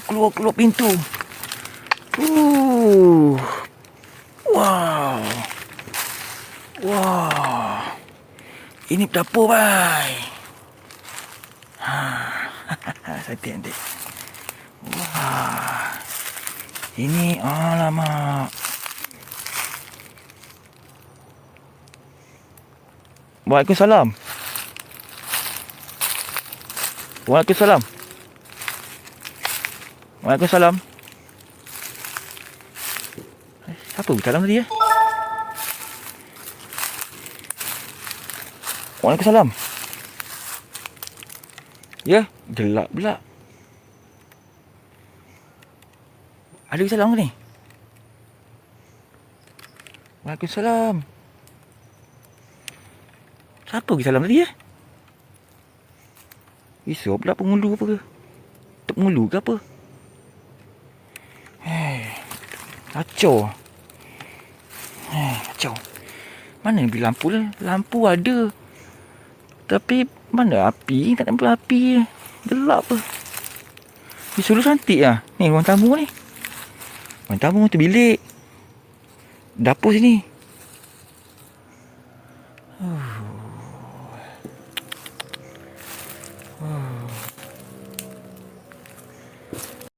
Keluar pintu. Wow. Ini dapur, bhai. Cantik. Wah. Ini alamak. Waalaikumsalam. Siapa bercakap tadi ya? Waalaikumsalam. Ya, gelap pula. Ada salam ke ni? Waalaikumsalam. Siapa bagi salam tadi ya? Risau pula penghulu apa ke? Tok penghulu ke apa? Kacau. Kacau. Mana ni lampu lah? Lampu ada. Tapi mana api? Tak nampak api. Gelap apa? Ni sulu cantik lah. Ni ruang tamu ni. Ruang tamu tu bilik. Dapur sini.